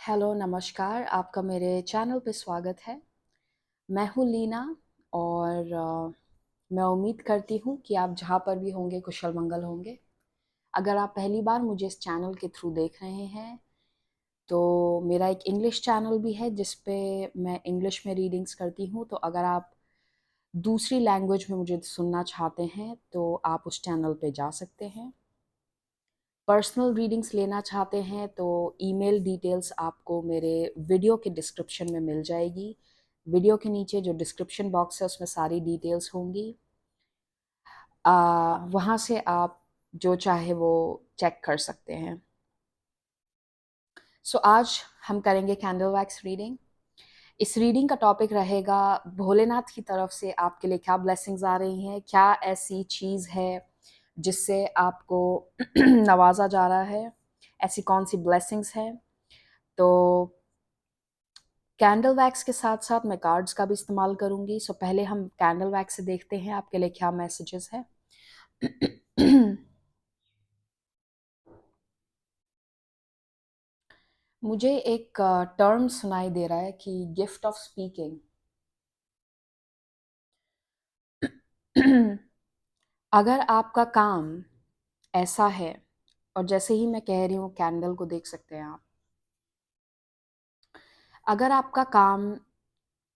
Hello, नमस्कार, आपका मेरे चैनल पे स्वागत है। मैं हूँ लीना और मैं उम्मीद करती हूँ कि आप जहाँ पर भी होंगे कुशल-मंगल होंगे। अगर आप पहली बार मुझे इस चैनल के थ्रू देख रहे हैं, तो मेरा एक इंग्लिश चैनल भी है जिस पे मैं इंग्लिश में रीडिंग्स करती हूँ, तो अगर आप दूसरी लैंग्वेज में मुझे सुनना चाहते हैं, तो आप उस चैनल पे जा सकते हैं। पर्सनल रीडिंग्स लेना चाहते हैं तो ईमेल डिटेल्स आपको मेरे वीडियो के डिस्क्रिप्शन में मिल जाएगी। वीडियो के नीचे जो डिस्क्रिप्शन बॉक्स है उसमें सारी डिटेल्स होंगी। वहाँ से आप जो चाहे वो चेक कर सकते हैं। सो आज हम करेंगे कैंडल वैक्स रीडिंग। इस रीडिंग का टॉपिक रहेगा भोलेनाथ की तरफ से आपके लिए क्या ब्लेसिंग्स आ रही हैं, क्या ऐसी चीज़ है जिससे आपको नवाजा जा रहा है, ऐसी कौन सी ब्लेसिंग्स हैं। तो कैंडल वैक्स के साथ-साथ मैं कार्ड्स का भी इस्तेमाल करूँगी। सो पहले हम कैंडल वैक्स से देखते हैं आपके लिए क्या मैसेजेस हैं। मुझे एक टर्म सुनाई दे रहा है कि गिफ्ट ऑफ स्पीकिंग। अगर आपका काम ऐसा है और जैसे ही मैं कह रही हूँ कैंडल को देख सकते हैं आप। अगर आपका काम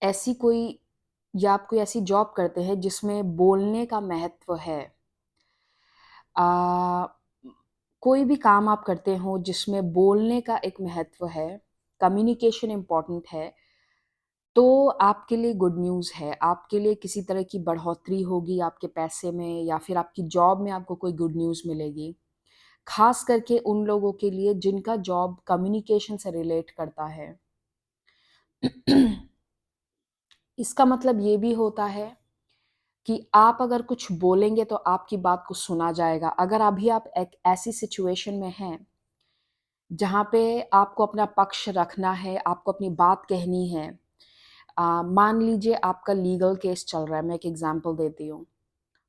ऐसी कोई या आप कोई ऐसी जॉब करते हैं जिसमें बोलने का महत्व है। अ, कोई भी काम आप करते हो जिसमें बोलने का एक महत्व है, कम्युनिकेशन इम्पोर्टेंट है, तो आपके लिए गुड न्यूज़ है। आपके लिए किसी तरह की बढ़ोतरी होगी आपके पैसे में या फिर आपकी जॉब में आपको कोई गुड न्यूज़ मिलेगी। ख़ास करके उन लोगों के लिए जिनका जॉब कम्युनिकेशन से रिलेट करता है। इसका मतलब ये भी होता है कि आप अगर कुछ बोलेंगे तो आपकी बात को सुना जाएगा। अगर अभी आप एक ऐसी सिचुएशन में हैं, जहाँ पे आपको अपना पक्ष रखना है, आपको अपनी बात कहनी है। मान लीजिए आपका लीगल केस चल रहा है, मैं एक एग्ज़ाम्पल देती हूँ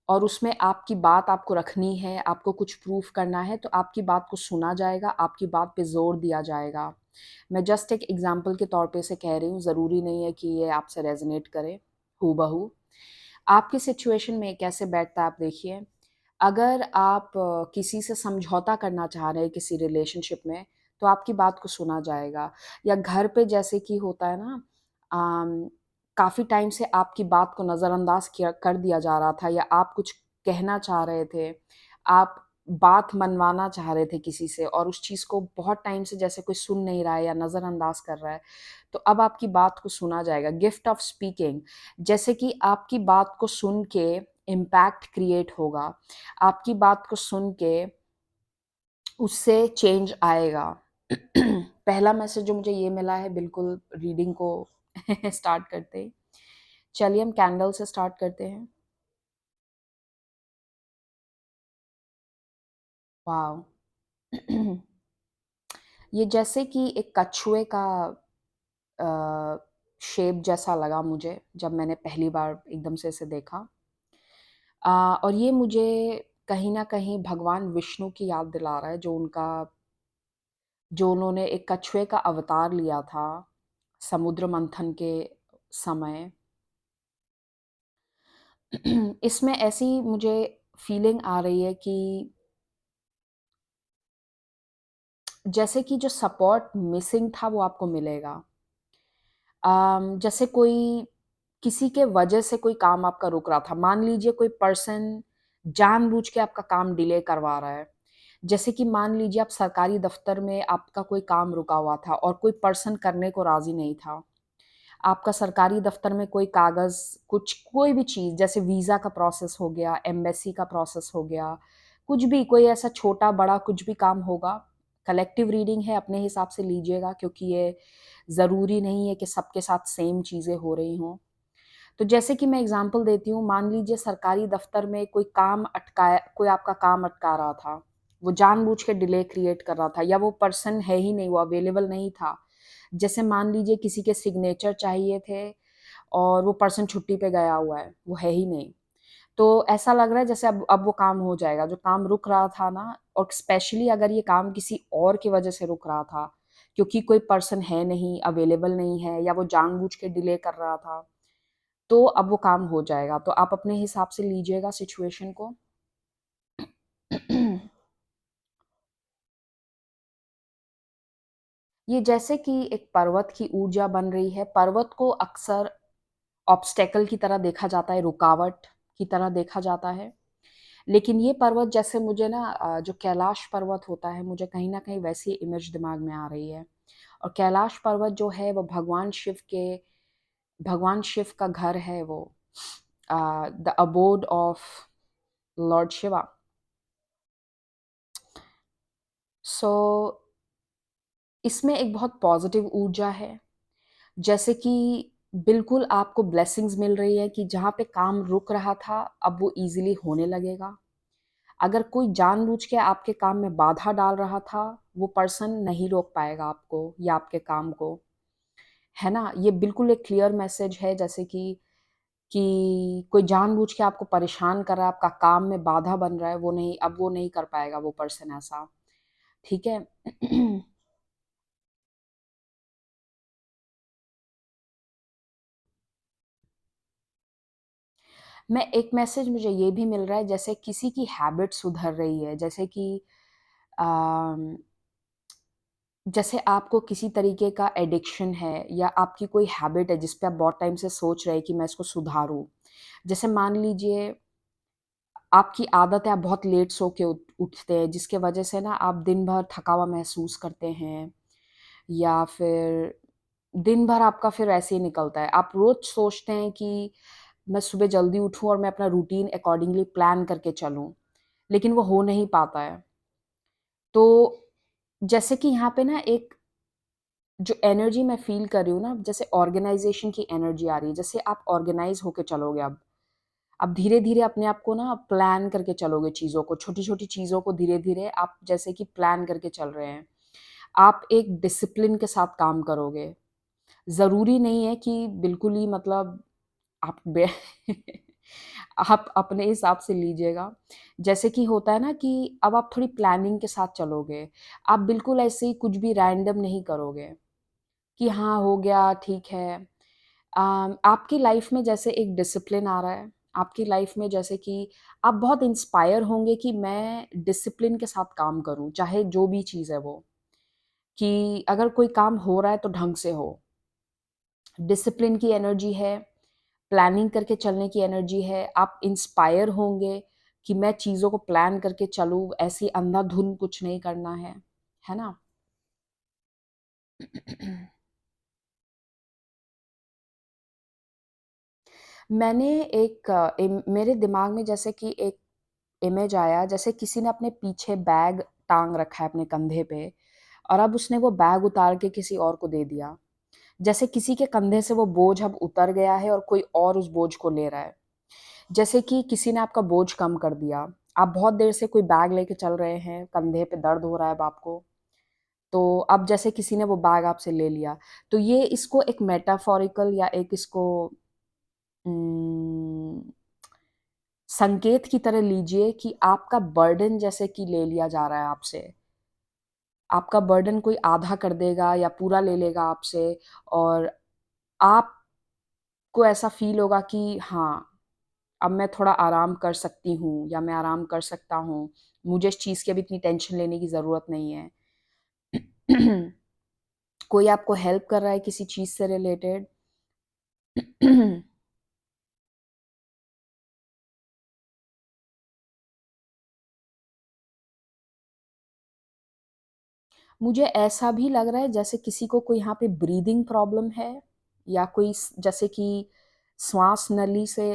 और उसमें आपकी बात आपको रखनी है, आपको कुछ प्रूफ़ करना है, तो आपकी बात को सुना जाएगा, आपकी बात पे ज़ोर दिया जाएगा। मैं जस्ट एक एग्ज़ाम्पल के तौर पे इसे कह रही हूँ, ज़रूरी नहीं है कि ये आपसे रेज़ोनेट करे हूबहू। आपकी सिचुएशन में कैसे बैठता है आप देखिए। अगर आप किसी से समझौता करना चाह रहे हैं किसी रिलेशनशिप में, तो आपकी बात को सुना जाएगा। या घर पे जैसे कि होता है ना, काफ़ी टाइम से आपकी बात को नज़रअंदाज किया कर दिया जा रहा था या आप कुछ कहना चाह रहे थे, आप बात मनवाना चाह रहे थे किसी से और उस चीज़ को बहुत टाइम से जैसे कोई सुन नहीं रहा है या नज़रअंदाज कर रहा है, तो अब आपकी बात को सुना जाएगा। गिफ्ट ऑफ स्पीकिंग, जैसे कि आपकी बात को सुन के इम्पैक्ट क्रिएट होगा। आपकी बात को सुन के उससे चेंज आएगा। पहला मैसेज जो मुझे ये मिला है बिल्कुल रीडिंग को स्टार्ट करते ही। चलिए हम कैंडल से स्टार्ट करते हैं। वॉव! ये जैसे कि एक कछुए का शेप जैसा लगा मुझे जब मैंने पहली बार एकदम से इसे देखा। और ये मुझे कहीं न कहीं भगवान विष्णु की याद दिला रहा है जो उन्होंने एक कछुए का अवतार लिया था, समुद्र मंथन के समय। इसमें ऐसी मुझे फीलिंग आ रही है कि जैसे कि जो सपोर्ट मिसिंग था वो आपको मिलेगा। जैसे कोई किसी के वजह से कोई काम आपका रुक रहा था। मान लीजिए कोई पर्सन जानबूझ के आपका काम डिले करवा रहा है। जैसे कि मान लीजिए आप सरकारी दफ़्तर में आपका कोई काम रुका हुआ था और कोई पर्सन करने को राज़ी नहीं था। आपका सरकारी दफ़्तर में कोई कागज़ कुछ कोई भी चीज़ जैसे वीज़ा का प्रोसेस हो गया, एम्बेसी का प्रोसेस हो गया, कुछ भी कोई ऐसा छोटा-बड़ा कुछ भी काम होगा, कलेक्टिव रीडिंग है अपने हिसाब से लीजिएगा क्योंकि ये ज़रूरी नहीं है कि सबके साथ सेम चीज़ें हो रही हों। तो जैसे कि मैं एग्ज़ाम्पल देती हूँ, मान लीजिए सरकारी दफ़्तर में कोई आपका काम अटका रहा था। वो जानबूझ के डिले क्रिएट कर रहा था या वो पर्सन है ही नहीं, वो अवेलेबल नहीं था। जैसे मान लीजिए किसी के सिग्नेचर चाहिए थे और वो पर्सन छुट्टी पे गया हुआ है, वो है ही नहीं। तो ऐसा लग रहा है जैसे अब वो काम हो जाएगा, जो काम रुक रहा था ना और स्पेशली अगर ये काम किसी और की वज़ह से रुक रहा था, क्योंकि कोई पर्सन है नहीं, अवेलेबल नहीं है या वो जानबूझ के डिले कर रहा था, तो अब वो काम हो जाएगा। तो आप अपने हिसाब से लीजिएगा सिचुएशन को। ये जैसे कि एक पर्वत की ऊर्जा बन रही है, पर्वत को अक्सर ऑब्स्टेकल की तरह देखा जाता है, रुकावट की तरह देखा जाता है। लेकिन ये पर्वत जैसे मुझे ना जो कैलाश पर्वत होता है, मुझे कहीं न कहीं वैसी इमेज दिमाग में आ रही है। और कैलाश पर्वत जो है वो भगवान शिव का घर है वो, the abode of lord Shiva. So इसमें एक बहुत पॉजिटिव ऊर्जा है। जैसे कि बिल्कुल आपको ब्लेसिंग्स मिल रही है कि जहाँ पे काम रुक रहा था, अब वो ईज़िली होने लगेगा। अगर कोई जानबूझ के आपके काम में बाधा डाल रहा था, वो पर्सन नहीं रोक पाएगा आपको या आपके काम को, है ना? ये बिल्कुल एक क्लियर मैसेज है, जैसे कि कोई जानबूझ के आपको परेशान कर रहा है, आपका काम में बाधा बन रहा है, वो नहीं कर पाएगा वो पर्सन ऐसा, ठीक है? मैं एक मैसेज मुझे ये भी मिल रहा है, जैसे किसी की हैबिट सुधर रही है, जैसे कि अम, जैसे आपको किसी तरीके का एडिक्शन है या आपकी कोई हैबिट है जिस पे आप बहुत टाइम से सोच रहे हैं कि मैं इसको सुधारूँ। जैसे मान लीजिए आपकी आदत है, आप बहुत लेट सो के उठते हैं, जिसके वजह से ना आप दिन भर थका हुआ महसूस करते हैं, या फिर दिन भर आपका फिर ऐसे ही निकलता है। आप रोज़ सोचते हैं कि मैं सुबह जल्दी उठूँ और मैं अपना रूटीन अकॉर्डिंगली प्लान करके चलूँ, लेकिन वो हो नहीं पाता है। तो जैसे कि यहाँ पे ना एक जो एनर्जी मैं फ़ील कर रही हूँ ना, जैसे ऑर्गेनाइज़ेशन की एनर्जी आ रही है, जैसे आप ऑर्गेनाइज़ होके चलोगे अब। आप धीरे-धीरे अपने आप को ना प्लान करके चलोगे चीज़ों को, छोटी-छोटी चीज़ों को धीरे-धीरे आप जैसे कि प्लान करके चल रहे हैं। आप एक डिसिप्लिन के साथ काम करोगे। ज़रूरी नहीं है कि बिल्कुल ही मतलब आप बे आप अपने हिसाब से लीजिएगा। जैसे कि होता है ना कि अब आप थोड़ी प्लानिंग के साथ चलोगे। आप बिल्कुल ऐसे ही कुछ भी रैंडम नहीं करोगे कि हाँ, हो गया, ठीक है। आपकी लाइफ़ में जैसे एक डिसिप्लिन आ रहा है, आपकी लाइफ़ में जैसे कि आप बहुत इंस्पायर होंगे कि मैं डिसिप्लिन के साथ काम करूँ, चाहे जो भी चीज़ है वो। कि अगर कोई काम हो रहा है तो ढंग से हो। डिसिप्लिन की एनर्जी है, प्लानिंग करके चलने की एनर्जी है, आप इंस्पायर होंगे कि मैं चीज़ों को प्लान करके चलूँ, ऐसी अंधाधुन कुछ नहीं करना है ना? मैंने एक मेरे दिमाग में जैसे कि एक इमेज आया, जैसे किसी ने अपने पीछे बैग टाँग रखा है अपने कंधे पे और अब उसने वो बैग उतार के किसी और को दे दिया। जैसे किसी के कंधे से वो बोझ अब उतर गया है और कोई और उस बोझ को ले रहा है। जैसे कि किसी ने आपका बोझ कम कर दिया। आप बहुत देर से कोई बैग लेके चल रहे हैं, कंधे पे दर्द हो रहा है अब आपको, तो अब जैसे किसी ने वो बैग आपसे ले लिया। तो ये इसको एक मेटाफोरिकल या एक इसको उम, संकेत की तरह लीजिए कि आपका बर्डन जैसे कि ले लिया जा रहा है आपसे। आपका बर्डन कोई आधा कर देगा या पूरा ले लेगा आपसे, और आपको ऐसा फ़ील होगा कि हाँ, अब मैं थोड़ा आराम कर सकती हूँ या मैं आराम कर सकता हूँ। मुझे इस चीज़ की अभी इतनी टेंशन लेने की ज़रूरत नहीं है। कोई आपको हेल्प कर रहा है किसी चीज़ से रिलेटेड। मुझे ऐसा भी लग रहा है जैसे किसी को कोई यहाँ पे ब्रीदिंग प्रॉब्लम है, या कोई जैसे कि श्वास नली से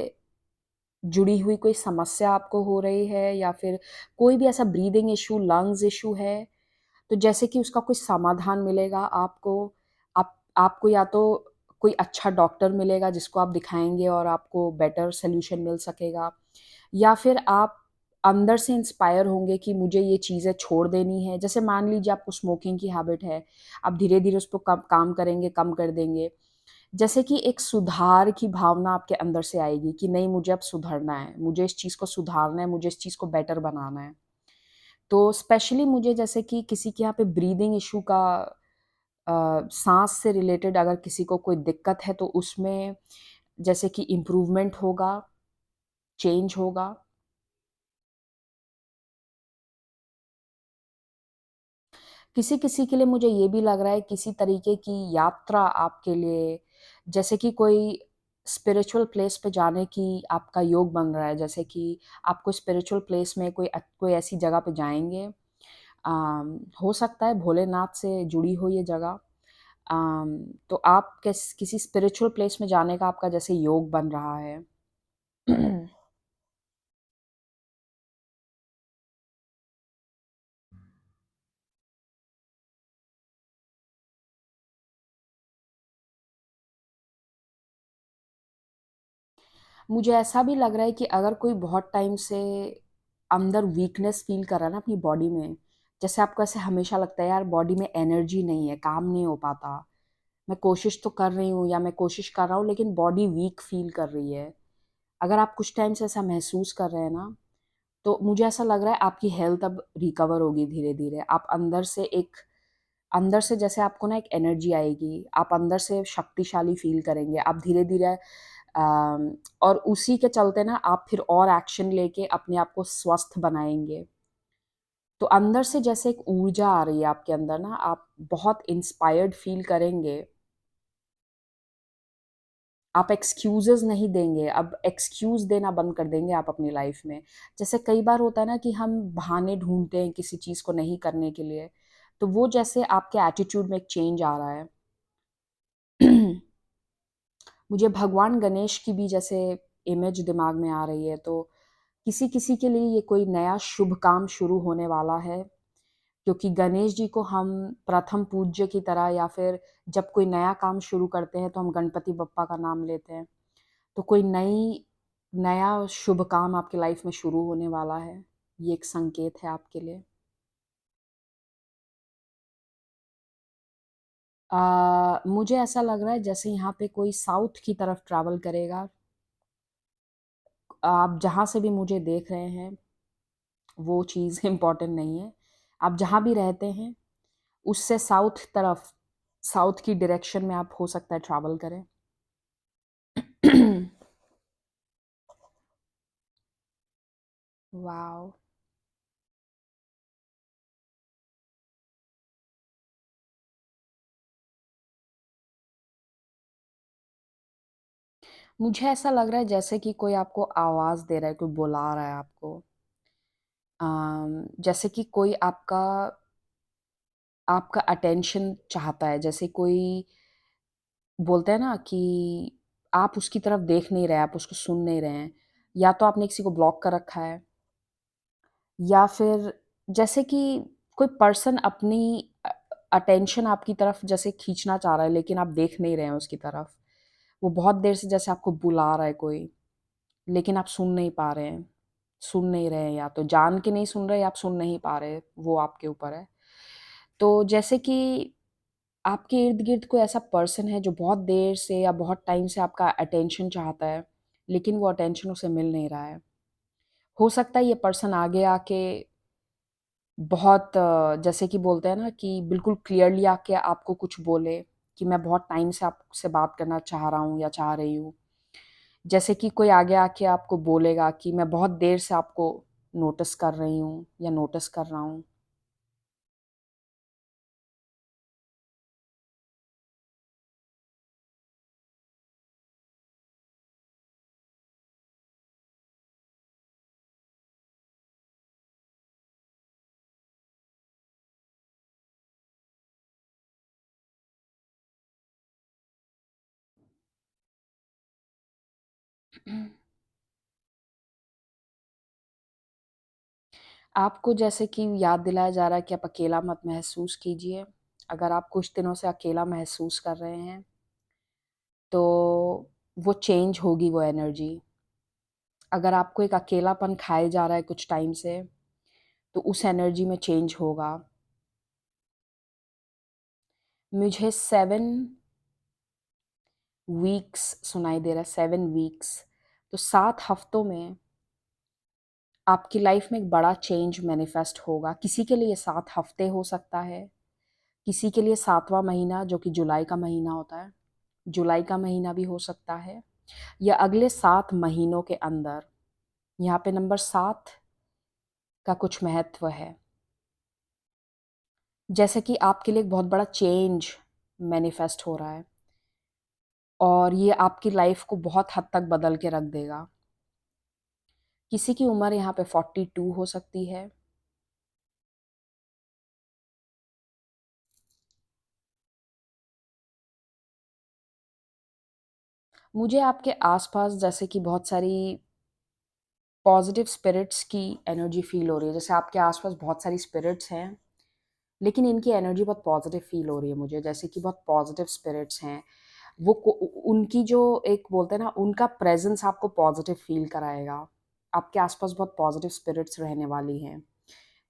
जुड़ी हुई कोई समस्या आपको हो रही है, या फिर कोई भी ऐसा ब्रीदिंग इशू, लंग्स इशू है, तो जैसे कि उसका कोई समाधान मिलेगा आपको। आपको या तो कोई अच्छा डॉक्टर मिलेगा जिसको आप दिखाएँगे और आपको बेटर सॉल्यूशन मिल सकेगा, या फिर आप अंदर से इंस्पायर होंगे कि मुझे ये चीज़ें छोड़ देनी है। जैसे मान लीजिए आपको स्मोकिंग की हैबिट है, आप धीरे-धीरे उस पे कम काम करेंगे, कम कर देंगे। जैसे कि एक सुधार की भावना आपके अंदर से आएगी कि नहीं, मुझे अब सुधरना है, मुझे इस चीज़ को सुधारना है, मुझे इस चीज़ को बेटर बनाना है। तो स्पेशली मुझे जैसे कि किसी के यहाँ पे ब्रीदिंग इश्यू का साँस से रिलेटेड अगर किसी को कोई दिक्कत है तो उसमें जैसे कि इम्प्रूवमेंट होगा, चेंज होगा। किसी-किसी के लिए मुझे ये भी लग रहा है किसी तरीके की यात्रा आपके लिए, जैसे कि कोई स्पिरिचुअल प्लेस पे जाने की आपका योग बन रहा है, जैसे कि आपको स्पिरिचुअल प्लेस में कोई ऐसी जगह पे जाएँगे। हो सकता है भोलेनाथ से जुड़ी हो ये जगह। तो आप किसी स्पिरिचुअल प्लेस में जाने का आपका जैसे योग बन रहा है। मुझे ऐसा भी लग रहा है कि अगर कोई बहुत टाइम से अंदर वीकनेस फ़ील कर रहा है ना अपनी बॉडी में, जैसे आपको ऐसे हमेशा लगता है यार बॉडी में एनर्जी नहीं है, काम नहीं हो पाता, मैं कोशिश तो कर रही हूँ या मैं कोशिश कर रहा हूँ लेकिन बॉडी वीक फ़ील कर रही है। अगर आप कुछ टाइम से ऐसा महसूस कर रहे हैं ना, तो मुझे ऐसा लग रहा है आपकी हेल्थ अब रिकवर होगी धीरे-धीरे। आप अंदर से जैसे आपको ना एक एनर्जी आएगी, आप अंदर से शक्तिशाली फ़ील करेंगे। आप धीरे-धीरे और उसी के चलते ना आप फिर और एक्शन लेके अपने आप को स्वस्थ बनाएँगे। तो अंदर से जैसे एक ऊर्जा आ रही है आपके अंदर ना, आप बहुत इंस्पायर्ड फ़ील करेंगे। आप एक्सक्यूज़ेज़ नहीं देंगे, अब एक्सक्यूज़ देना बंद कर देंगे आप अपनी लाइफ़ में। जैसे कई बार होता है ना कि हम बहाने ढूँढते हैं किसी चीज़ को नहीं करने के लिए, तो वो जैसे आपके एटीट्यूड में एक चेंज आ रहा है। मुझे भगवान गणेश की भी जैसे इमेज दिमाग में आ रही है, तो किसी-किसी के लिए ये कोई नया शुभ काम शुरू होने वाला है, क्योंकि गणेश जी को हम प्रथम पूज्य की तरह या फिर जब कोई नया काम शुरू करते हैं, तो हम गणपति बप्पा का नाम लेते हैं। तो कोई नया शुभ काम आपकी लाइफ में शुरू होने वाला है, ये एक संकेत है आपके लिए। मुझे ऐसा लग रहा है जैसे यहाँ पे कोई साउथ की तरफ ट्रैवल करेगा। आप जहाँ से भी मुझे देख रहे हैं, वो चीज़ इम्पोर्टेंट नहीं है। आप जहाँ भी रहते हैं, उससे साउथ की डायरेक्शन में आप हो सकता है ट्रैवल करें। वॉव! मुझे ऐसा लग रहा है जैसे कि कोई आपको आवाज़ दे रहा है, कोई बुला रहा है आपको। जैसे कि कोई आपका आपका अटेंशन चाहता है, जैसे कोई बोलते हैं ना कि आप उसकी तरफ देख नहीं रहे, आप उसको सुन नहीं रहे हैं, या तो आपने किसी को ब्लॉक कर रखा है, या फिर जैसे कि कोई पर्सन अपनी अटेंशन आपकी तरफ जैसे खींचना चाह रहा है, लेकिन आप देख नहीं रहे हैं उसकी तरफ। वो बहुत देर से जैसे आपको बुला रहा है कोई, लेकिन आप सुन नहीं पा रहे हैं, सुन नहीं रहे हैं, या तो जान के नहीं सुन रहे या आप सुन नहीं पा रहे, वो आपके ऊपर है। तो जैसे कि आपके इर्द-गिर्द कोई ऐसा पर्सन है जो बहुत देर से या बहुत टाइम से आपका अटेंशन चाहता है, लेकिन वो अटेंशन उसे मिल नहीं रहा है। हो सकता है ये पर्सन आगे आके बहुत जैसे कि बोलते हैं ना कि बिल्कुल क्लियरली आके आपको कुछ बोले कि मैं बहुत टाइम से आपसे बात करना चाह रहा हूँ या चाह रही हूँ। जैसे कि कोई आगे आके आपको बोलेगा कि मैं बहुत देर से आपको नोटिस कर रही हूँ या नोटिस कर रहा हूँ। आपको जैसे कि याद दिलाया जा रहा है कि आप अकेला मत महसूस कीजिए। अगर आप कुछ दिनों से अकेला महसूस कर रहे हैं, तो वो चेंज होगी वो एनर्जी। अगर आपको एक अकेलापन खाए जा रहा है कुछ टाइम से, तो उस एनर्जी में चेंज होगा। मुझे 7 वीक्स सुनाई दे रहा है, 7 वीक्स। तो 7 हफ्तों में आपकी लाइफ में एक बड़ा चेंज मैनिफेस्ट होगा। किसी के लिए 7 हफ्ते हो सकता है, किसी के लिए 7वां महीना जो कि जुलाई का महीना होता है, जुलाई का महीना भी हो सकता है, या अगले 7 महीनों के अंदर। यहाँ पे नंबर 7 का कुछ महत्व है। जैसे कि आपके लिए एक बहुत बड़ा चेंज मैनिफेस्ट हो रहा है और ये आपकी लाइफ को बहुत हद तक बदल के रख देगा। किसी की उम्र यहाँ पे 42 हो सकती है। मुझे आपके आसपास जैसे कि बहुत सारी पॉजिटिव स्पिरिट्स की एनर्जी फील हो रही है। जैसे आपके आसपास बहुत सारी स्पिरिट्स हैं, लेकिन इनकी एनर्जी बहुत पॉजिटिव फील हो रही है मुझे। जैसे कि बहुत पॉजिटिव स्पिरिट्स हैं, वो उनकी जो एक बोलते हैं ना, उनका प्रेजेंस आपको पॉजिटिव फील कराएगा। आपके आसपास बहुत पॉजिटिव स्पिरिट्स रहने वाली हैं।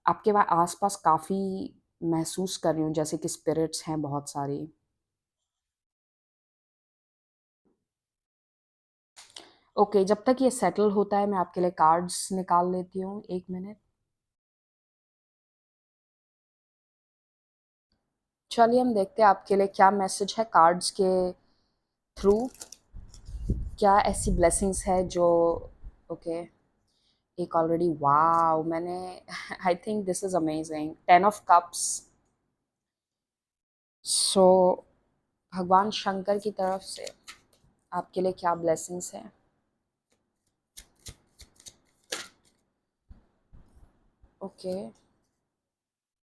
आपके आसपास काफ़ी महसूस कर रही हूँ जैसे कि स्पिरिट्स हैं बहुत सारी। ओके, जब तक ये सेटल होता है मैं आपके लिए कार्ड्स निकाल लेती हूँ। 1 मिनट। चलिए हम देखते हैं आपके लिए क्या मैसेज है कार्ड्स के थ्रू। क्या ऐसी ब्लेसिंग्स है जो ओके एक ऑलरेडी वाओ मैंने I think this is amazing 10 of cups. So भगवान शंकर की तरफ से आपके लिए क्या ब्लेसिंग्स हैं। ओके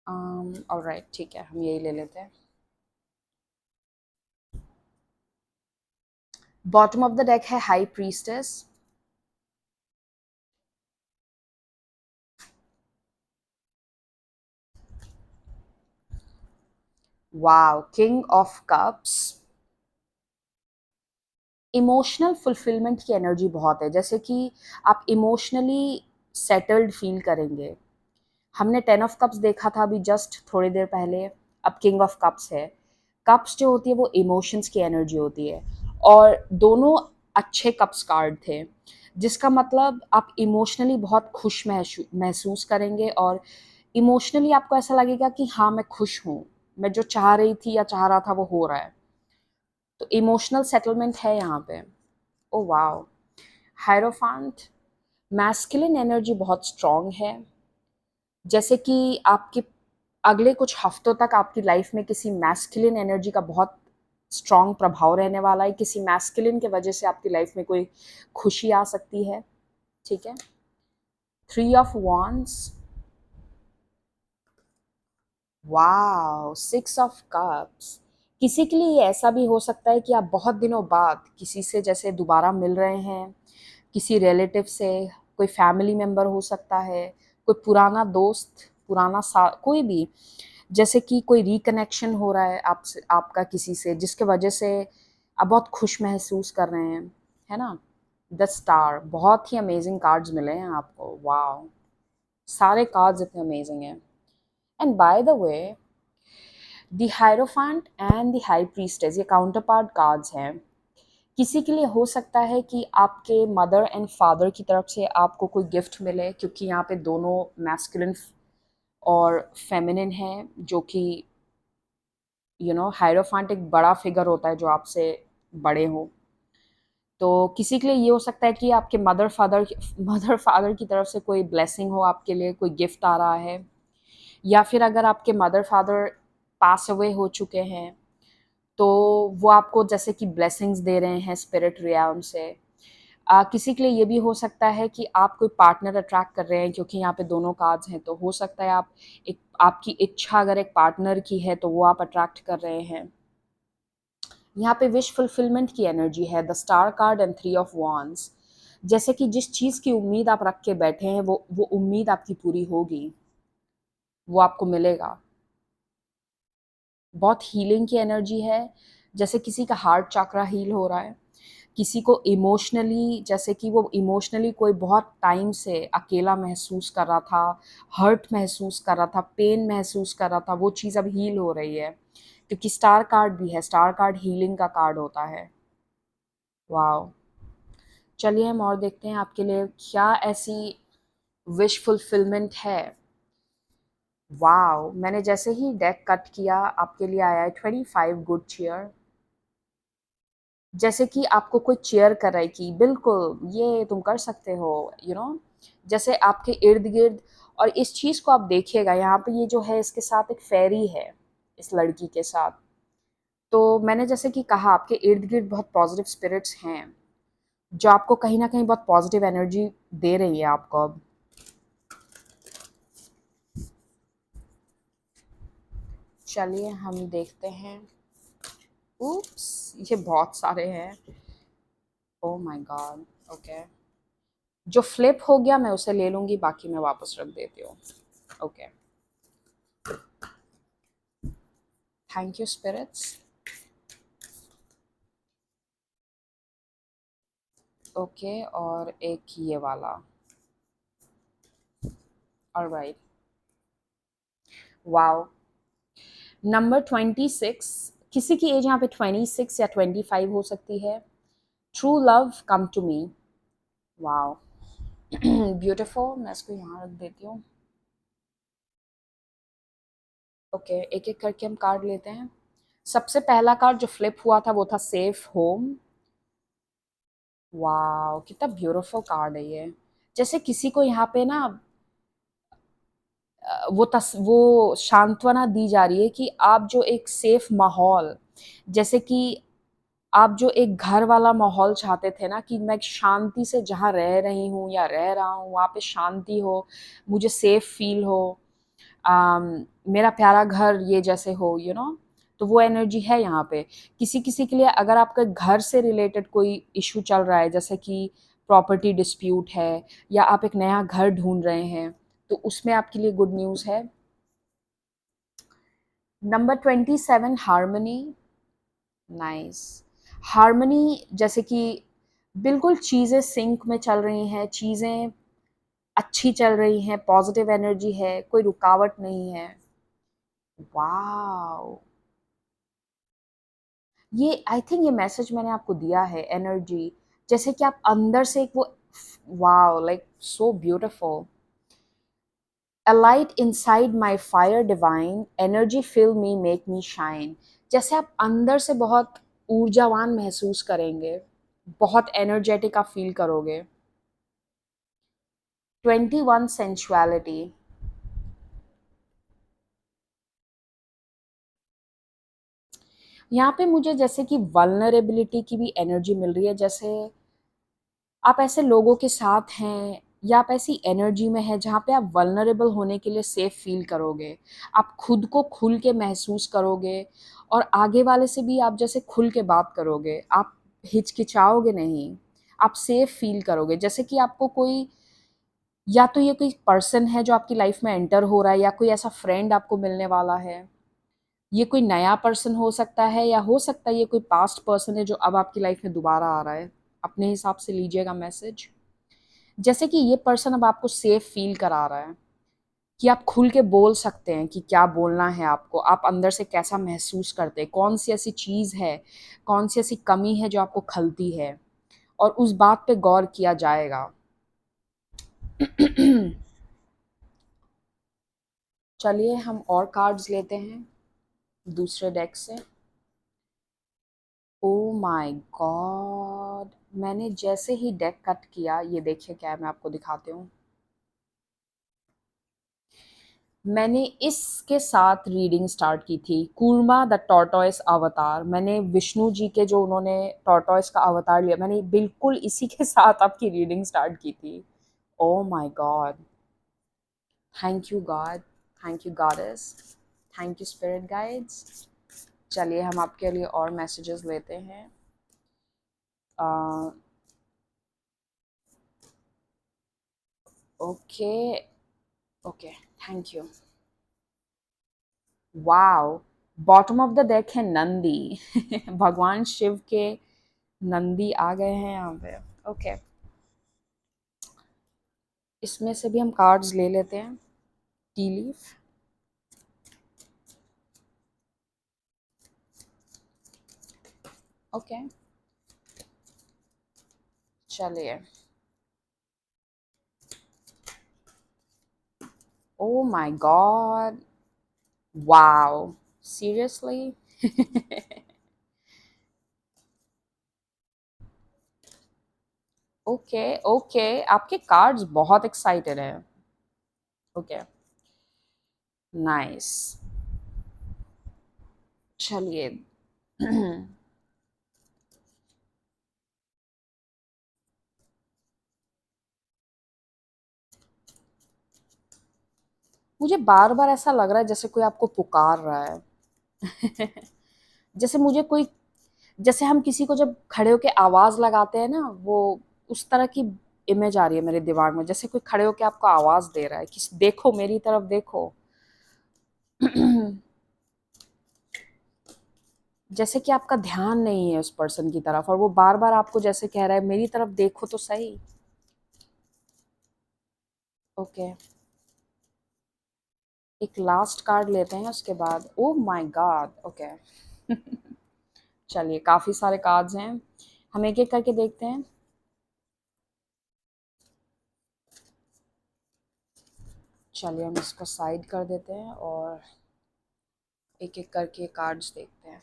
ऑलराइट, ठीक है, हम यही ले लेते हैं। बॉटम ऑफ द डेक है high priestess, wow king of cups. Emotional fulfilment की एनर्जी बहुत है, जैसे कि आप इमोशनली सेटल्ड फील करेंगे। हमने 10 ऑफ कप्स देखा था अभी जस्ट थोड़ी देर पहले, अब किंग ऑफ कप्स है। कप्स जो होती है वो इमोशंस की एनर्जी होती है, और दोनों अच्छे कप्स कार्ड थे, जिसका मतलब आप इमोशनली बहुत खुश महसूस करेंगे, और इमोशनली आपको ऐसा लगेगा कि हाँ मैं खुश हूँ, मैं जो चाह रही थी या चाह रहा था वो हो रहा है। तो इमोशनल सेटलमेंट है यहाँ पे। Oh wow, hierophant. Masculine energy बहुत स्ट्रांग है, जैसे कि आपके अगले कुछ हफ्तों तक आपकी लाइफ में किसी मैस्कुलिन एनर्जी का बहुत स्ट्रांग प्रभाव रहने वाला है। किसी मैस्कुलिन के वजह से आपकी लाइफ में कोई खुशी आ सकती है। ठीक है, 3 of wands, wow 6 of cups. किसी के लिए ये ऐसा भी हो सकता है कि आप बहुत दिनों बाद किसी से जैसे दोबारा मिल रहे हैं, किसी रिलेटिव से, कोई फैमिली मेंबर हो सकता है, कोई पुराना दोस्त, पुराना सा कोई भी, जैसे कि कोई रिकनेक्शन हो रहा है आपसे, आपका किसी से, जिसके वजह से आप बहुत खुश महसूस कर रहे हैं, है ना। द स्टार, बहुत ही अमेजिंग कार्ड्स मिले हैं आपको, वाओ सारे कार्ड्स इतने अमेजिंग हैं। And by the way, the hierophant and the high priestess ये काउंटर पार्ट कार्ड्स हैं। किसी के लिए हो सकता है कि आपके मदर एंड फादर की तरफ से आपको कोई गिफ्ट मिले, क्योंकि यहाँ पे दोनों मैस्कुलिन और फेमिनिन है, जो कि हायरोफेंट एक बड़ा फिगर होता है जो आपसे बड़े हो। तो किसी के लिए ये हो सकता है कि आपके मदर फादर की तरफ से कोई ब्लेसिंग हो, आपके लिए कोई गिफ्ट आ रहा है। या फिर अगर आपके मदर फादर पास अवे हो चुके हैं, तो वो आपको जैसे कि ब्लेसिंग्स दे रहे हैं स्पिरिट रियल्म से। किसी के लिए ये भी हो सकता है कि आप कोई पार्टनर अट्रैक्ट कर रहे हैं, क्योंकि यहाँ पे दोनों कार्ड्स हैं, तो हो सकता है आप एक आपकी इच्छा अगर एक पार्टनर की है तो वो आप अट्रैक्ट कर रहे हैं। यहाँ पे विश फुलफिलमेंट की एनर्जी है, the star card and 3 of wands. जैसे कि जिस चीज़ की उम्मीद आप रख के बैठे हैं, वो उम्मीद आपकी पूरी होगी, वो आपको मिलेगा। बहुत हीलिंग की एनर्जी है, जैसे किसी का हार्ट चक्रा हील हो रहा है, किसी को इमोशनली, जैसे कि वो इमोशनली कोई बहुत टाइम से अकेला महसूस कर रहा था, हर्ट महसूस कर रहा था, पेन महसूस कर रहा था, वो चीज़ अब हील हो रही है, क्योंकि स्टार कार्ड भी है, स्टार कार्ड हीलिंग का कार्ड होता है। वाओ, चलिए हम और देखते हैं आपके लिए क्या ऐसी विश फुलफिलमेंट है वाओ! मैंने जैसे ही डेक कट किया, आपके लिए आया है 25 गुड चीयर। जैसे कि आपको कोई चीयर कर रहा है कि बिल्कुल, ये तुम कर सकते हो, जैसे आपके इर्द-गिर्द। और इस चीज़ को आप देखिएगा, यहाँ पे ये जो है इसके साथ एक फेरी है, इस लड़की के साथ। तो मैंने जैसे कि कहा आपके इर्द-गिर्द बहुत पॉज़िटिव स्पिरिट्स हैं, जो आपको कहीं न कहीं बहुत पॉज़िटिव एनर्जी दे रही है आपको अब। चलिए हम देखते हैं। उप्स! ये बहुत सारे हैं। Oh my God! ओके। जो फ्लिप हो गया मैं उसे ले लूँगी, बाकी मैं वापस रख देती हूँ। Okay. Thank you spirits. Okay, और एक ये वाला। ऑलराइट। वाओ! नंबर 26, किसी की एज यहाँ पे 26 या 25 हो सकती है। True love come to me. Wow! Beautiful. मैं इसको यहाँ रख देती हूँ। ओके, एक-एक करके हम कार्ड लेते हैं। सबसे पहला कार्ड जो फ्लिप हुआ था वो था सेफ होम। वाओ! कितना ब्यूटीफुल कार्ड है ये। जैसे किसी को यहाँ पे ना वो सांत्वना दी जा रही है कि आप जो एक सेफ माहौल, जैसे कि आप जो एक घर वाला माहौल चाहते थे ना, कि मैं शांति से जहाँ रह रही हूँ या रह रहा हूँ वहाँ पे शांति हो, मुझे सेफ फील हो, मेरा प्यारा घर ये जैसे हो, तो वो एनर्जी है यहाँ पे। किसी किसी के लिए अगर आपके घर से रिलेटेड कोई इशू चल रहा है, जैसे कि प्रॉपर्टी डिस्प्यूट है, या आप एक नया घर ढूंढ रहे हैं, तो उसमें आपके लिए गुड न्यूज़ है। Number 27 harmony. नाइस। हार्मनी जैसे कि बिल्कुल चीज़ें सिंक में चल रही हैं, चीज़ें अच्छी चल रही हैं, पॉजिटिव एनर्जी है, कोई रुकावट नहीं है। वाओ! ये आई थिंक ये मैसेज मैंने आपको दिया है, एनर्जी। जैसे कि आप अंदर से एक वो, wow! Like so beautiful. A light inside my fire divine, energy fill me, make me shine। जैसे आप अंदर से बहुत ऊर्जावान महसूस करेंगे, बहुत एनर्जेटिक आप फील करोगे। 21 सेंसुअलिटी। यहाँ पे मुझे जैसे कि वल्नरेबिलिटी की भी एनर्जी मिल रही है, जैसे आप ऐसे लोगों के साथ हैं या आप ऐसी एनर्जी में हैं जहाँ पे आप वल्नरेबल होने के लिए सेफ फील करोगे। आप खुद को खुल के महसूस करोगे, और आगे वाले से भी आप जैसे खुल के बात करोगे। आप हिचकिचाओगे नहीं, आप सेफ फील करोगे। जैसे कि आपको कोई, या तो ये कोई पर्सन है जो आपकी लाइफ में एंटर हो रहा है, या कोई ऐसा फ्रेंड आपको मिलने वाला है। ये कोई नया पर्सन हो सकता है, या हो सकता है ये कोई पास्ट पर्सन है जो अब आपकी लाइफ में दोबारा आ रहा है। अपने हिसाब से लीजिएगा मैसेज। जैसे कि ये पर्सन अब आपको सेफ फील करा रहा है, कि आप खुल के बोल सकते हैं कि क्या बोलना है आपको, आप अंदर से कैसा महसूस करते हैं, कौन सी ऐसी चीज़ है, कौन सी ऐसी कमी है जो आपको खलती है, और उस बात पे गौर किया जाएगा। चलिए हम और कार्ड्स लेते हैं दूसरे डेक से। ओ माय गॉड! मैंने जैसे ही डेक कट किया, ये देखिए क्या है, मैं आपको दिखाती हूँ। मैंने इसके साथ रीडिंग स्टार्ट की थी, कूर्मा द टॉर्टोइस अवतार। मैंने विष्णु जी के जो उन्होंने टॉर्टोइस का अवतार लिया, मैंने बिल्कुल इसी के साथ आपकी रीडिंग स्टार्ट की थी। Oh my God! Thank you God, thank you goddess, thank you spirit guides. चलिए हम आपके लिए और मैसेजेस लेते हैं। Okay, okay, thank you. Wow! Bottom of the deck है नंदी। भगवान शिव के नंदी आ गए हैं यहाँ पे। ओके, इसमें से भी हम कार्ड्स ले लेते हैं। T leaf. ओके, चलिए। Oh my God. Wow. Seriously? Okay okay, आपके कार्ड्स बहुत एक्साइटेड हैं। Okay, nice. चलिए। मुझे बार बार ऐसा लग रहा है जैसे कोई आपको पुकार रहा है। जैसे मुझे कोई, जैसे हम किसी को जब खड़े होके आवाज लगाते हैं ना, वो उस तरह की इमेज आ रही है मेरे दिमाग में, जैसे कोई खड़े होके आपको आवाज दे रहा है कि देखो मेरी तरफ देखो। जैसे कि आपका ध्यान नहीं है उस पर्सन की तरफ और वो बार बार आपको जैसे कह रहा है मेरी तरफ देखो तो सही। ओके, एक लास्ट कार्ड लेते हैं उसके बाद। Oh my God. ओके। चलिए, काफी सारे कार्ड्स हैं, हम एक एक करके देखते हैं। चलिए, हम इसको साइड कर देते हैं और एक एक करके कार्ड्स देखते हैं।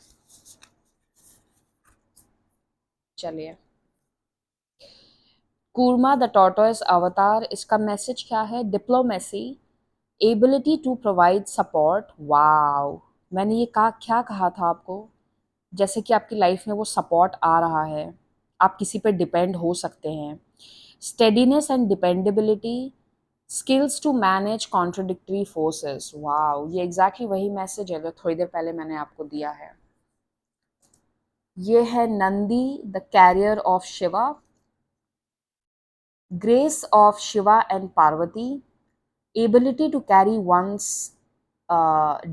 चलिए, कूर्मा द टॉर्टोइस अवतार, इसका मैसेज क्या है? Diplomacy, ability to provide support. Wow, मैंने ये कहा, क्या कहा था आपको? जैसे कि आपकी लाइफ में वो सपोर्ट आ रहा है, आप किसी पे डिपेंड हो सकते हैं। Steadiness and dependability, skills to manage contradictory forces. Wow, ये एग्जैक्टली वही मैसेज है जो थोड़ी देर पहले मैंने आपको दिया है। ये है Nandi the carrier of Shiva, grace of Shiva and Parvati, ability to carry one's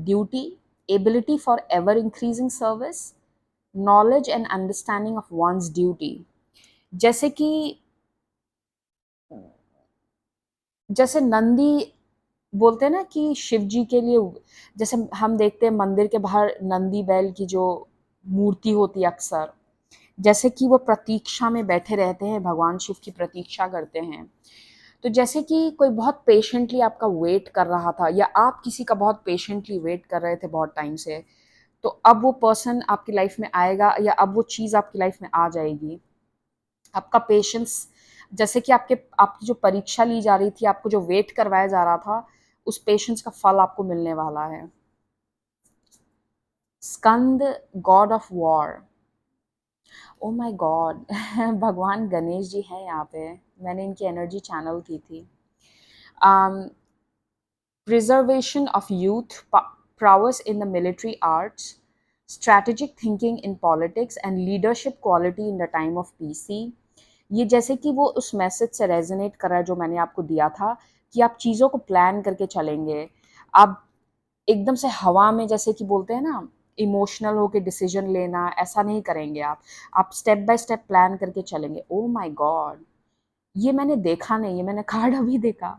duty, ability for ever increasing service, knowledge and understanding of one's duty। जैसे कि, जैसे नंदी बोलते हैं ना कि शिव जी के लिए, जैसे हम देखते हैं मंदिर के बाहर नंदी बैल की जो मूर्ति होती है अक्सर, जैसे कि वो प्रतीक्षा में बैठे रहते हैं, भगवान शिव की प्रतीक्षा करते हैं। तो जैसे कि कोई बहुत पेशेंटली आपका वेट कर रहा था, या आप किसी का बहुत पेशेंटली वेट कर रहे थे बहुत टाइम से, तो अब वो पर्सन आपकी लाइफ में आएगा, या अब वो चीज़ आपकी लाइफ में आ जाएगी। आपका पेशेंस, जैसे कि आपकी जो परीक्षा ली जा रही थी, आपको जो वेट करवाया जा रहा था, उस पेशेंस का फल आपको मिलने वाला है। Skanda, god of war. Oh my god. भगवान गणेश जी हैं यहाँ पे, मैंने इनकी एनर्जी चैनल की थी। Preservation of youth, prowess in the military arts, strategic thinking in politics and leadership quality in the time of PC। ये जैसे कि वो उस मैसेज से रेजोनेट कर रहा है जो मैंने आपको दिया था, कि आप चीज़ों को प्लान करके चलेंगे। आप एकदम से हवा में, जैसे कि बोलते हैं ना, इमोशनल होके डिसीजन लेना, ऐसा नहीं करेंगे आप स्टेप बाय स्टेप प्लान करके चलेंगे। ओह माय गॉड, ये मैंने देखा नहीं, ये मैंने कार्ड अभी देखा।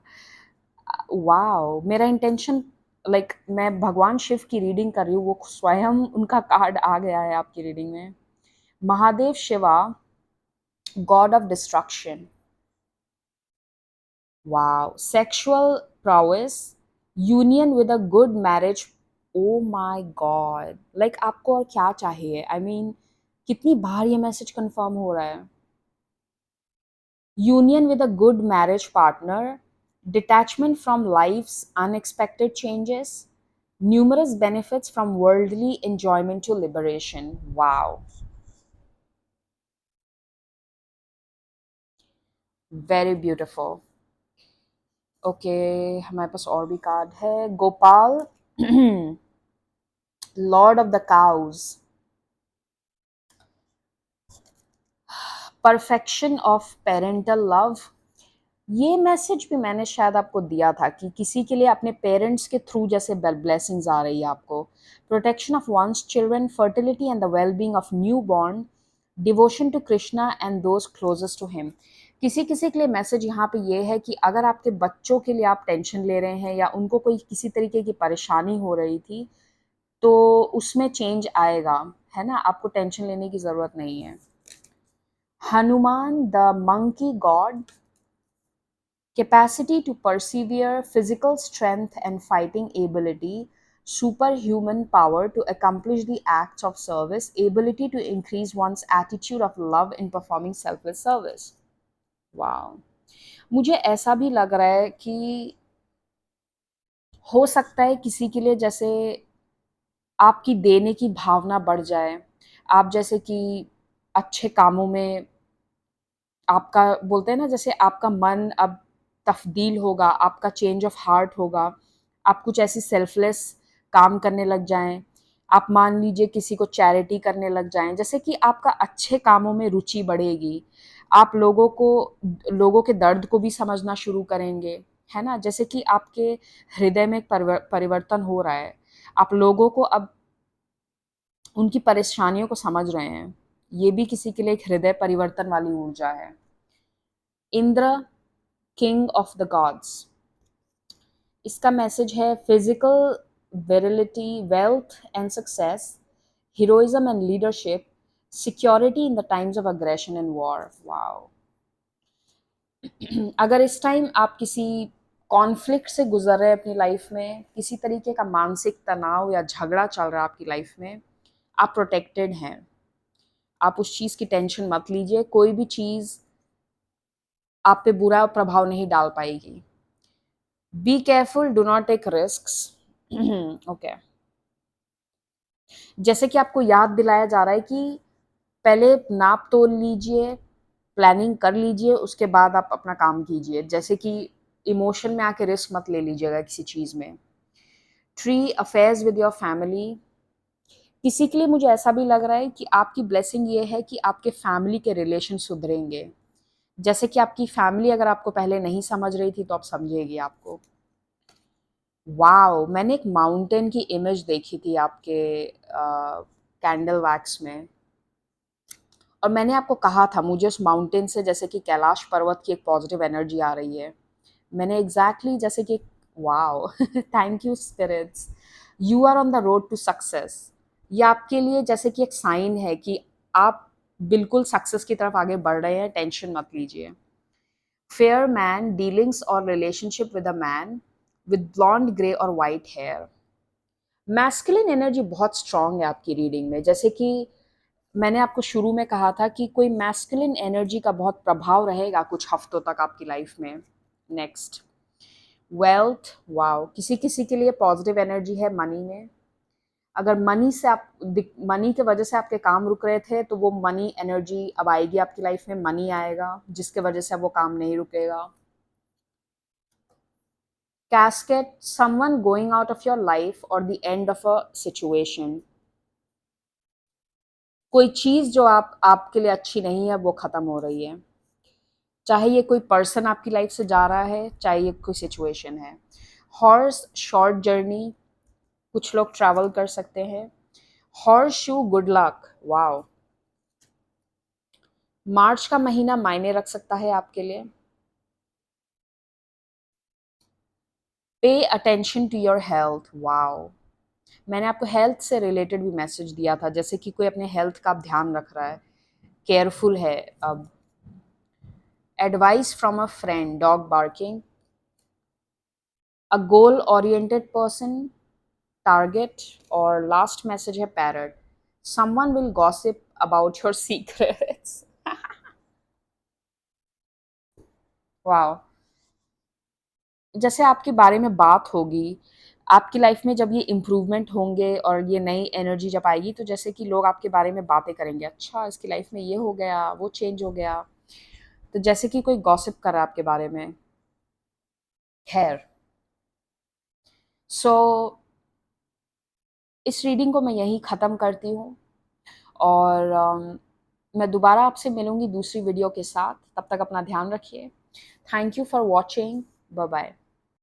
वाओ, मेरा इंटेंशन, लाइक मैं भगवान शिव की रीडिंग कर रही हूँ, वो स्वयं उनका कार्ड आ गया है आपकी रीडिंग में। Mahadev Shiva, God of destruction. Wow, sexual prowess, union with a good marriage. O my God, like आपको और क्या चाहिए? आई मीन, कितनी बार ये मैसेज कंफर्म हो रहा है? union with a good marriage partner, detachment from life's unexpected changes, numerous benefits from worldly enjoyment to liberation। Wow, very beautiful। Okay, हमारे पास और भी कार्ड है। Gopal, lord of the cows, perfection of parental love. ये message भी मैंने शायद आपको दिया था कि किसी के लिए अपने पेरेंट्स के थ्रू जैसे ब्लेसिंग्स आ रही है आपको। Protection of one's children, fertility and the well being of new born, devotion to Krishna and those closest to him. किसी किसी के लिए मैसेज यहाँ पे ये है कि अगर आपके बच्चों के लिए आप टेंशन ले रहे हैं, या उनको कोई किसी तरीके की परेशानी हो रही थी, तो उसमें चेंज आएगा, है ना, आपको टेंशन लेने की ज़रूरत नहीं है। Hanuman the monkey God, Capacity to persevere, physical strength and fighting ability, superhuman power to accomplish the acts of service, ability to increase one's attitude of love in performing selfless service. Wow! मुझे ऐसा भी लग रहा है कि हो सकता है किसी के लिए जैसे आपकी देने की भावना बढ़ जाए। आप जैसे कि अच्छे कामों में आपका बोलते हैं ना जैसे आपका मन अब तब्दील होगा, आपका चेंज ऑफ हार्ट होगा, आप कुछ ऐसी सेल्फलेस काम करने लग जाएँ। आप मान लीजिए किसी को चैरिटी करने लग जाएँ, जैसे कि आपका अच्छे कामों में रुचि बढ़ेगी। आप लोगों के दर्द को भी समझना शुरू करेंगे, है ना? जैसे कि आपके हृदय में एक परिवर्तन हो रहा है। आप लोगों को अब उनकी परेशानियों को समझ रहे हैं। ये भी किसी के लिए एक हृदय परिवर्तन वाली ऊर्जा है। Indra, king of the gods, इसका मैसेज है physical virility, wealth and success, heroism and leadership, security in the times of aggression and war. Wow! अगर इस टाइम आप किसी कॉन्फ्लिक्ट से गुजर रहे हैं अपनी लाइफ में, किसी तरीके का मानसिक तनाव या झगड़ा चल रहा है आपकी लाइफ में, आप प्रोटेक्टेड हैं। आप उस चीज़ की टेंशन मत लीजिए, कोई भी चीज़ आप पे बुरा प्रभाव नहीं डाल पाएगी। Be careful, do not take risks. Okay, जैसे कि आपको याद दिलाया जा रहा है कि पहले नाप तोल लीजिए, प्लानिंग कर लीजिए, उसके बाद आप अपना काम कीजिए। जैसे कि इमोशन में आके रिस्क मत ले लीजिएगा किसी चीज़ में। Tree, affairs with your family, किसी के लिए मुझे ऐसा भी लग रहा है कि आपकी ब्लेसिंग ये है कि आपके फैमिली के रिलेशन सुधरेंगे। जैसे कि आपकी फैमिली अगर आपको पहले नहीं समझ रही थी तो अब समझेगी आपको। वाओ! मैंने एक माउंटेन की इमेज देखी थी आपके कैंडल वैक्स में, और मैंने आपको कहा था मुझे उस माउंटेन से जैसे कि कैलाश पर्वत की एक पॉजिटिव एनर्जी आ रही है। मैंने एग्ज़ैक्टली जैसे कि wow! Thank you spirits. You are on the road to success. ये आपके लिए जैसे कि एक साइन है कि आप बिल्कुल सक्सेस की तरफ आगे बढ़ रहे हैं, टेंशन मत लीजिए। फेयर मैन, डीलिंग्स और relationship with a man with blonde, grey और व्हाइट हेयर। मैस्कुलिन एनर्जी बहुत स्ट्रांग है आपकी रीडिंग में, जैसे कि मैंने आपको शुरू में कहा था कि कोई मैस्कुलिन एनर्जी का बहुत प्रभाव रहेगा कुछ हफ्तों तक आपकी लाइफ में। Next, wealth, wow! किसी-किसी के लिए पॉजिटिव एनर्जी है मनी में। अगर मनी की वजह से आपके काम रुक रहे थे, तो वो मनी एनर्जी अब आएगी आपकी लाइफ में, मनी आएगा, जिसकी वजह से अब वो काम नहीं रुकेगा। Casket, someone going out of your life और the end of a situation. कोई चीज़ जो आपके लिए अच्छी नहीं है, वो खत्म हो रही है। चाहे ये कोई पर्सन आपकी लाइफ से जा रहा है, चाहे ये कोई सिचुएशन है। हॉर्स, शॉर्ट जर्नी, कुछ लोग ट्रैवल कर सकते हैं। Horseshoe, good luck, wow! मार्च का महीना मायने रख सकता है आपके लिए। Pay attention to your health, wow! मैंने आपको हेल्थ से रिलेटेड भी मैसेज दिया था, जैसे कि कोई अपने हेल्थ का ध्यान रख रहा है, केयरफुल है अब। Advice from a friend, dog barking. A goal oriented person, target. और लास्ट मैसेज है parrot, someone will gossip about your secrets. Wow! जैसे आपके बारे में बात होगी, आपकी लाइफ में जब ये इम्प्रूवमेंट होंगे और ये नई एनर्जी जब आएगी, तो जैसे कि लोग आपके बारे में बातें करेंगे, अच्छा इसकी लाइफ में ये हो गया, वो चेंज हो गया। तो जैसे कि कोई गॉसिप कर रहा है आपके बारे में। खैर, सो इस रीडिंग को मैं यहीं ख़त्म करती हूँ, और मैं दोबारा आपसे मिलूँगी दूसरी वीडियो के साथ। तब तक अपना ध्यान रखिए। Thank you for watching. Bye bye.